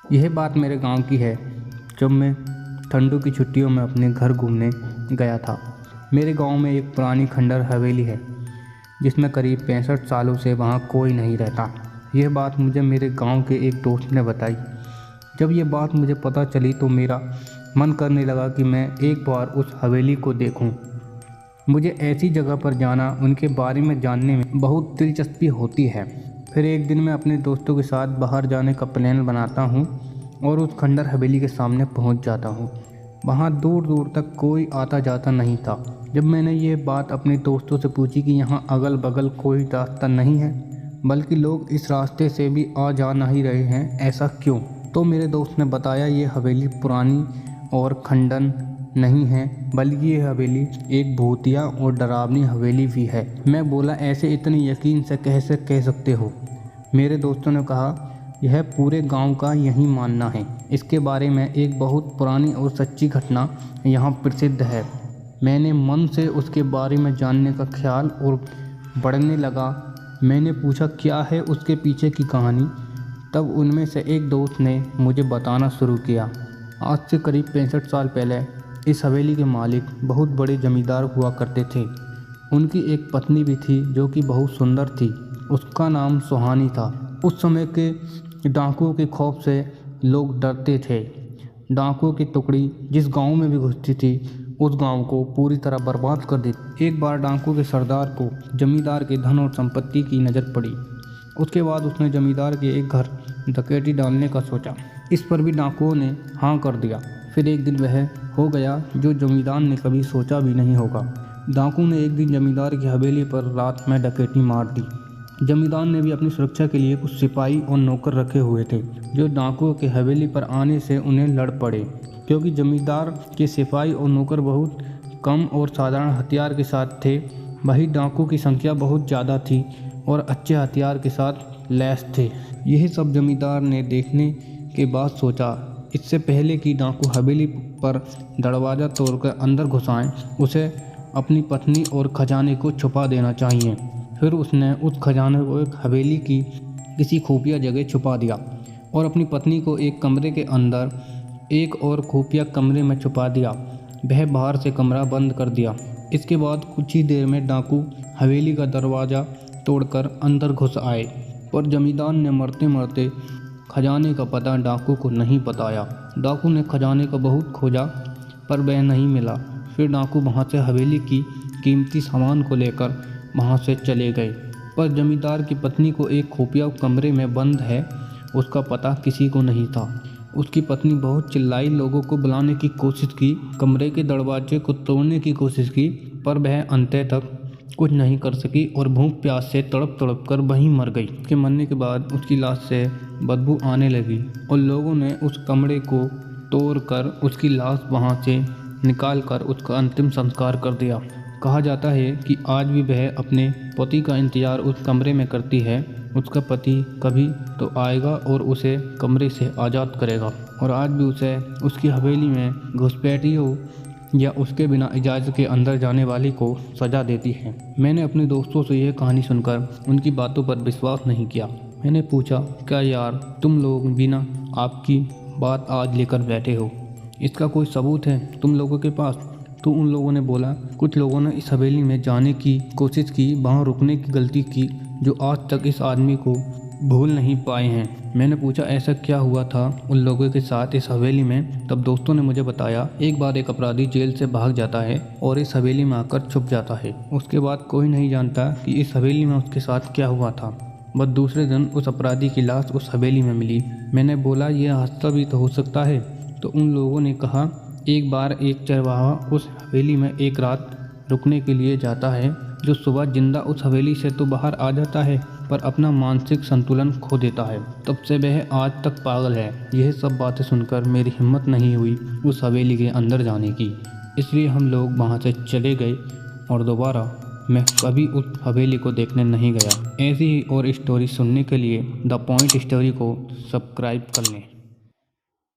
यह बात मेरे गांव की है। जब मैं ठंडों की छुट्टियों में अपने घर घूमने गया था। मेरे गांव में एक पुरानी खंडर हवेली है जिसमें करीब 65 सालों से वहां कोई नहीं रहता। यह बात मुझे मेरे गांव के एक दोस्त ने बताई। जब ये बात मुझे पता चली तो मेरा मन करने लगा कि मैं एक बार उस हवेली को देखूं। मुझे ऐसी जगह पर जाना, उनके बारे में जानने में बहुत दिलचस्पी होती है। फिर एक दिन मैं अपने दोस्तों के साथ बाहर जाने का प्लान बनाता हूँ और उस खंडर हवेली के सामने पहुँच जाता हूँ। वहाँ दूर दूर तक कोई आता जाता नहीं था। जब मैंने ये बात अपने दोस्तों से पूछी कि यहाँ अगल बगल कोई रास्ता नहीं है, बल्कि लोग इस रास्ते से भी आ जा नहीं रहे हैं, ऐसा क्यों? तो मेरे दोस्त ने बताया, ये हवेली पुरानी और खंडन नहीं है, बल्कि ये हवेली एक भूतिया और डरावनी हवेली भी है। मैं बोला, ऐसे इतने यकीन से कैसे कह सकते हो? मेरे दोस्तों ने कहा, यह पूरे गांव का यही मानना है। इसके बारे में एक बहुत पुरानी और सच्ची घटना यहाँ प्रसिद्ध है। मैंने मन से उसके बारे में जानने का ख्याल और बढ़ने लगा। मैंने पूछा, क्या है उसके पीछे की कहानी? तब उनमें से एक दोस्त ने मुझे बताना शुरू किया। आज से करीब 65 साल पहले इस हवेली के मालिक बहुत बड़े जमींदार हुआ करते थे। उनकी एक पत्नी भी थी जो कि बहुत सुंदर थी। उसका नाम सुहानी था। उस समय के डाकुओं के खौफ से लोग डरते थे। डाकुओं की टुकड़ी जिस गांव में भी घुसती थी, उस गांव को पूरी तरह बर्बाद कर देती। एक बार डाकुओं के सरदार को जमींदार के धन और संपत्ति की नज़र पड़ी। उसके बाद उसने जमींदार के एक घर डकैती डालने का सोचा। इस पर भी डाकुओं ने हाँ कर दिया। फिर एक दिन वह हो गया जो जमींदार ने कभी सोचा भी नहीं होगा। डाकू ने एक दिन जमींदार की हवेली पर रात में डकैती मार दी। जमींदार ने भी अपनी सुरक्षा के लिए कुछ सिपाही और नौकर रखे हुए थे जो डाकुओं के हवेली पर आने से उन्हें लड़ पड़े। क्योंकि जमींदार के सिपाही और नौकर बहुत कम और साधारण हथियार के साथ थे, वही डाकुओं की संख्या बहुत ज़्यादा थी और अच्छे हथियार के साथ लैस थे। यही सब जमींदार ने देखने के बाद सोचा, इससे पहले कि डाकू हवेली पर दरवाज़ा तोड़कर अंदर घुसाएं, उसे अपनी पत्नी और खजाने को छुपा देना चाहिए। फिर उसने उस खजाने को एक हवेली की किसी खुफिया जगह छुपा दिया और अपनी पत्नी को एक कमरे के अंदर एक और खुफिया कमरे में छुपा दिया। वह बाहर से कमरा बंद कर दिया। इसके बाद कुछ ही देर में डाकू हवेली का दरवाज़ा तोड़कर अंदर घुस आए, पर जमींदार ने मरते मरते खजाने का पता डाकू को नहीं बताया। डाकू ने खजाने को बहुत खोजा पर वह नहीं मिला। फिर डाकू वहाँ से हवेली की कीमती सामान को लेकर वहाँ से चले गए, पर जमींदार की पत्नी को एक खुफिया कमरे में बंद है, उसका पता किसी को नहीं था। उसकी पत्नी बहुत चिल्लाई, लोगों को बुलाने की कोशिश की, कमरे के दरवाजे को तोड़ने की कोशिश की, पर वह अंत तक कुछ नहीं कर सकी और भूख प्यास से तड़प तड़प कर वहीं मर गई। उसके मरने के बाद उसकी लाश से बदबू आने लगी और लोगों ने उस कमरे को तोड़कर उसकी लाश वहां से निकालकर उसका अंतिम संस्कार कर दिया। कहा जाता है कि आज भी वह अपने पति का इंतजार उस कमरे में करती है। उसका पति कभी तो आएगा और उसे कमरे से आज़ाद करेगा, और आज भी उसे उसकी हवेली में घुसपैठियों या उसके बिना इजाज़त के अंदर जाने वाले को सज़ा देती है। मैंने अपने दोस्तों से यह कहानी सुनकर उनकी बातों पर विश्वास नहीं किया। मैंने पूछा, क्या यार तुम लोग बिना आपकी बात आज लेकर बैठे हो, इसका कोई सबूत है तुम लोगों के पास? तो उन लोगों ने बोला, कुछ लोगों ने इस हवेली में जाने की कोशिश की, वहाँ रुकने की गलती की, जो आज तक इस आदमी को भूल नहीं पाए हैं। मैंने पूछा, ऐसा क्या हुआ था उन लोगों के साथ इस हवेली में? तब दोस्तों ने मुझे बताया, एक बार एक अपराधी जेल से भाग जाता है और इस हवेली में आकर छुप जाता है। उसके बाद कोई नहीं जानता कि इस हवेली में उसके साथ क्या हुआ था। बस दूसरे दिन उस अपराधी की लाश उस हवेली में मिली। मैंने बोला, यह हादसा भी तो हो सकता है। तो उन लोगों ने कहा, एक बार एक चरवाहा उस हवेली में एक रात रुकने के लिए जाता है, जो सुबह जिंदा उस हवेली से तो बाहर आ जाता है, पर अपना मानसिक संतुलन खो देता है। तब से वह आज तक पागल है। यह सब बातें सुनकर मेरी हिम्मत नहीं हुई उस हवेली के अंदर जाने की, इसलिए हम लोग वहाँ से चले गए और दोबारा मैं कभी उस हवेली को देखने नहीं गया। ऐसी ही और स्टोरी सुनने के लिए द पॉइंट स्टोरी को सब्सक्राइब कर लें।